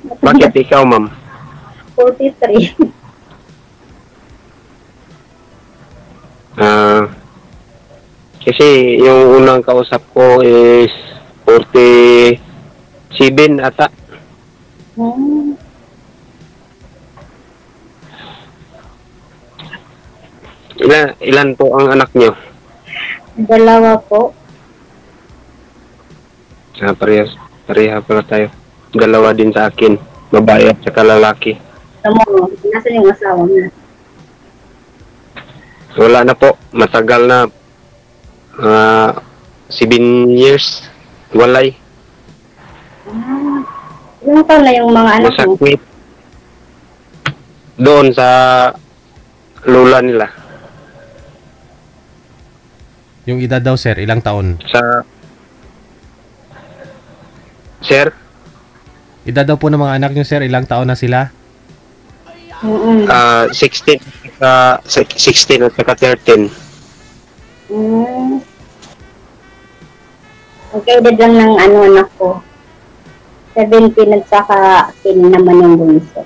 Bakit ikaw, ma'am? 43. Ah, kasi yung unang kausap ko is 47 ata. Hmm, Ilan po ang anak niyo? dalawa po. Pareha pala tayo. Dalawa din sa akin. Babae at saka lalaki. Tamo, nasa yung asawa na. Wala na po. Matagal na. 7 years. Walay. Ah, ilang taon na yung mga anak mo? Nasakit. Doon sa lula nila. Yung edad daw, sir, ilang taon? Sa... Sir? Edad daw po ng mga anak nyo, sir, ilang taon na sila? 16. 16 at saka 13. Hmm. Okay, edad lang ng ano anak ko. 17 at saka 10 naman yung bunso.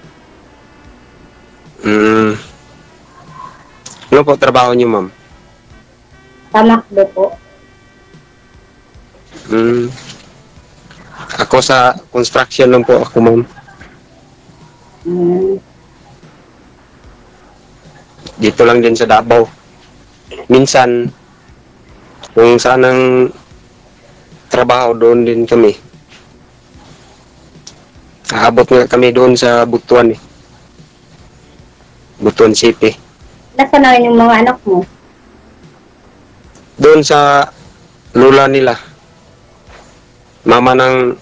Ano po trabaho niyo, ma'am? Tamakdo po. Ako sa construction lang po ako, ma'am. Hmm. Dito lang din sa Davao. Minsan, kung saan ang trabaho, doon din kami. Aabot nga kami doon sa Butuan eh. Butuan City. Nasaan na yung mga anak mo? Doon sa lula nila. Mama ng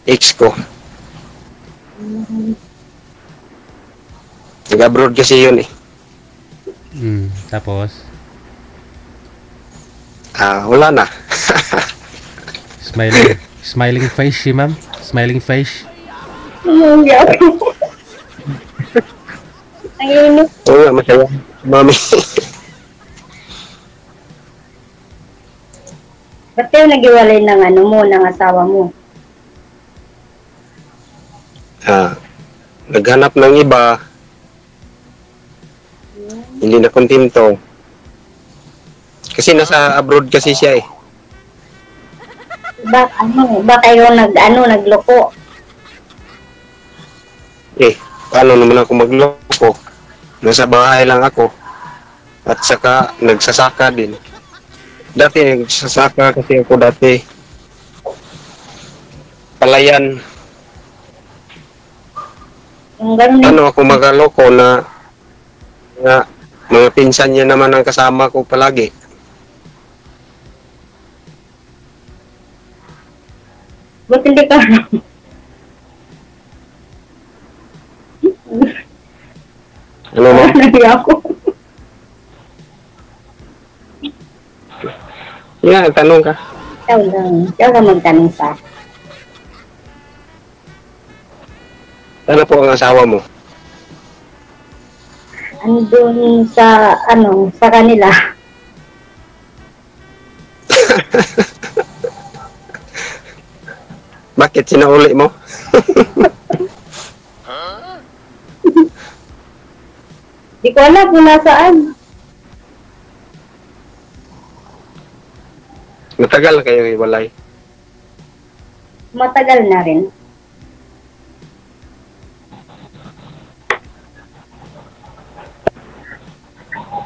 ex ko. Nag-abroad kasi yun eh. Tapos, Wala na. smiling face si ma'am? Smiling face? Hindi ako. Ang init. Oo nga, masaya. Mami. Ba't kayo nag-iwalay ng ano mo, ng asawa mo? Naghanap ng iba. Hindi na kontento. Kasi nasa abroad kasi siya eh. Ba kayo nagloko? Paano naman ako magloko? Nasa bahay lang ako. At saka nagsasaka din. Dati nagsasaka kasi ako dati. Palayan. Yung ganun Ano ako magaloko na mga pinsan niya naman ang kasama ko palagi. ba't hindi ka Ano mo? Nagi ako. Yeah, tanong ka. Ikaw lang magtanong sa akin. Ano po ang asawa mo? Andun sa sa kanila. Bakit sinauli mo? Di ko alam kung nasaan. Matagal na kayo iwalay. Matagal na rin.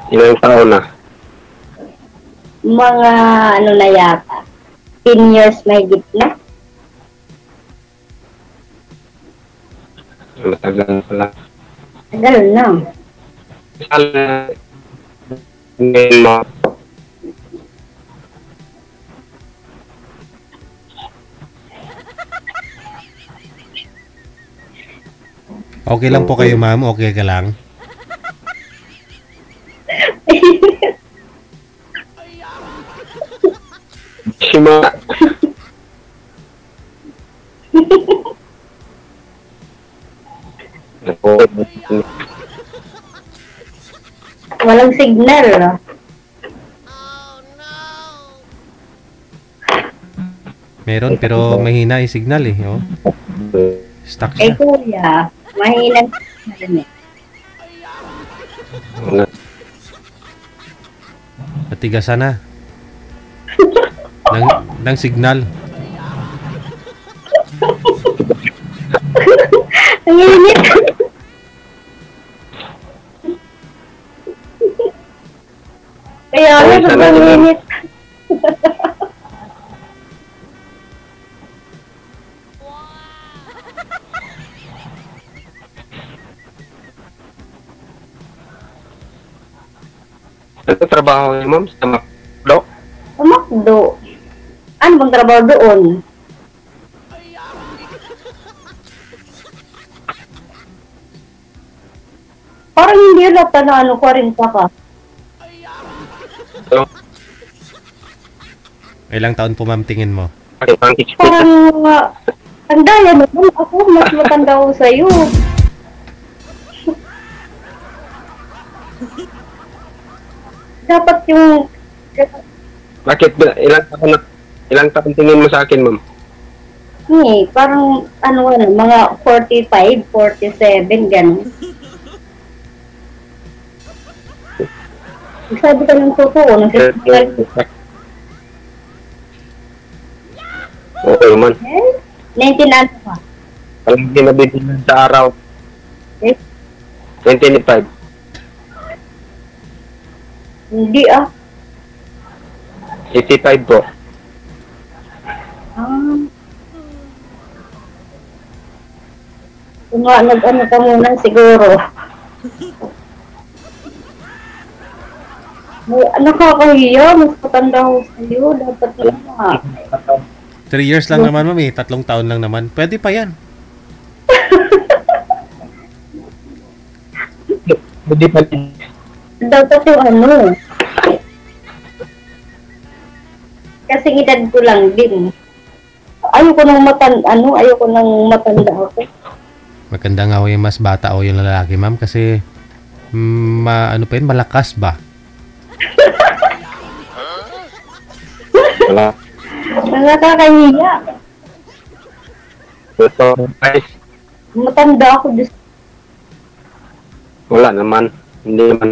Ilang taon na? Mga ano na yata. 10 years may na. Matagal pala. Tagal na. Ngayon mo. Okay lang po kayo, ma'am? Okay ka lang? Sima. Walang signal. Meron, pero mahina yung signal eh. Oh. Stuck Eh, siya. kuya, mahina na rin eh. Matigasan na. ng signal. Ang init. Kaya nga, sobrang init. Ano trabaho niyo, ma'am? Sa McDo? Umakdo. Ano bang trabaho doon? Parang hindi lata na ano 40 ka. So, Ilang taon po ma'am tingin mo? pang experience. Parang ang daya naman ako, mas matanda ko sa'yo. Dapat yung Bakit? Ilang taon tingin mo sa akin, ma'am? parang mga 45, 47, gano'n. Sabi ka ng totoo, nagsisimula Okay, man. 19 ano ka? Alam ginabibilan sa araw. Eh, 25. hindi ah. 85 po. Kung nga, nag-ano ka muna siguro. Nakakahiya, mas matanda ko sa'yo. Dapat na. 3 years lang naman ma'am eh. 3 taon lang naman. Pwede pa yan. Hindi pa. Dapat yung ano. Kasi edad ko lang din. Ayoko nang matanda ako. Maganda nga ho yung mas bata o yung lalaki ma'am kasi ano pa yun, malakas ba? Wala. Nakakahiya. Ito, ay, Matanda ako. wala naman. Hindi naman.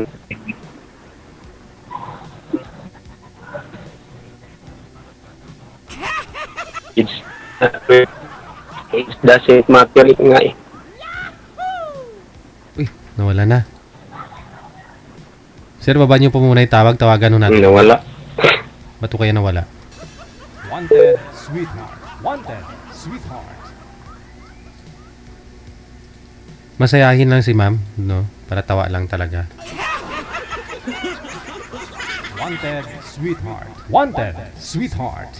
It doesn't matter nga eh. Uy, nawala na. Sir, baba niyo po muna yung tawag. Tawagan ho natin. Nawala. Ba't ho kaya nawala? Wanted, sweetheart. Wanted, sweetheart. Masayahin lang si ma'am, no? Para tawa lang talaga. Wanted, sweetheart. Wanted, sweetheart.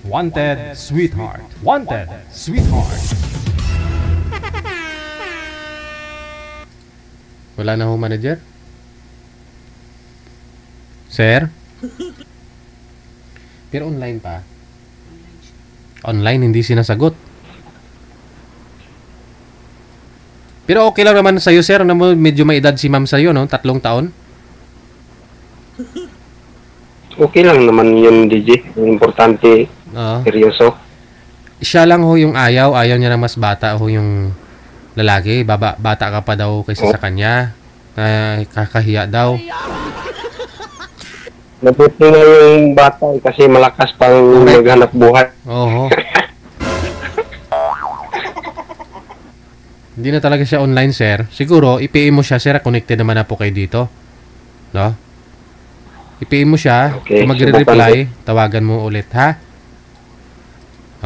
Wanted, sweetheart. Wanted, sweetheart. Wala na ho, manager? Sir? Pero online pa. Online, hindi sinasagot. Pero okay lang naman sa'yo, sir. Medyo may edad si ma'am sa'yo, no? 3 taon. Okay lang naman yun, DJ. Yung importante, Oo. seryoso. Siya lang ho yung ayaw. Ayaw niya na mas bata ho yung lalaki. Bata ka pa daw kaysa sa kanya. Kakahiya daw. Nabuti nga yung bata eh, kasi malakas pang Correct. maghanap buhay. Oo. Hindi na talaga siya online, sir. Siguro, i-PM mo siya, sir. Connected naman na po kayo dito. No? I-PM mo siya. Okay, Kung magre-reply, tawagan mo ulit, ha?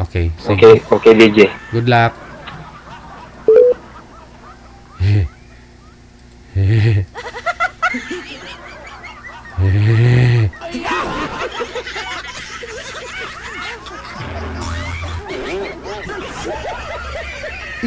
Okay. Sige. Okay, DJ. Good luck.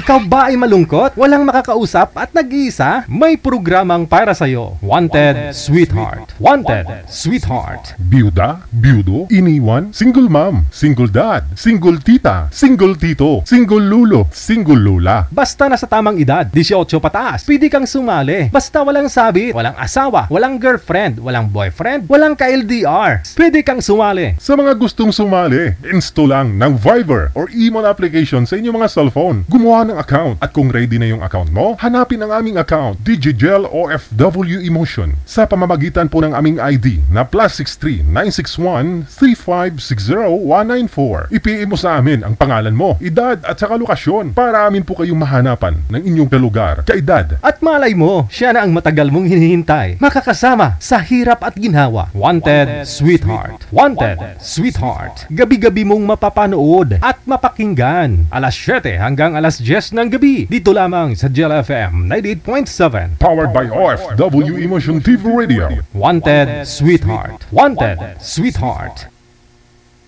Ikaw ba ay malungkot? Walang makakausap at nag-iisa? May programang para sa'yo. Wanted Sweetheart. Wanted Sweetheart. Byuda, byudo, iniwan, single mom, single dad, single tita, single tito, single lulo, single lula. Basta nasa tamang edad, 18 pataas, pwede kang sumali. Basta walang sabit, walang asawa, walang girlfriend, walang boyfriend, walang ka-LDR. Pwede kang sumali. Sa mga gustong sumali, install lang ng Viber or email application sa inyong mga cellphone. Gumawa ng account at kung ready na yung account mo, hanapin ang aming account, Digigel OFW Emotion, sa pamamagitan po ng aming ID na +63 961 3560 194. I-PM mo sa amin ang pangalan mo, edad at saka lokasyon para amin po kayong mahanapan ng inyong kalugar, kaedad. At malay mo, siya na ang matagal mong hinihintay. Makakasama sa hirap at ginhawa. Wanted Sweetheart. Wanted Sweetheart. Gabi-gabi mong mapapanood at mapakinggan. Alas 7 hanggang alas 10 ng gabi. Dito lamang sa Gel FM 98.7. Powered by OFW Emotion TV Radio. Wanted Sweetheart. Wanted Sweetheart.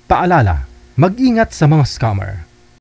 Paalala, mag-ingat sa mga scammer.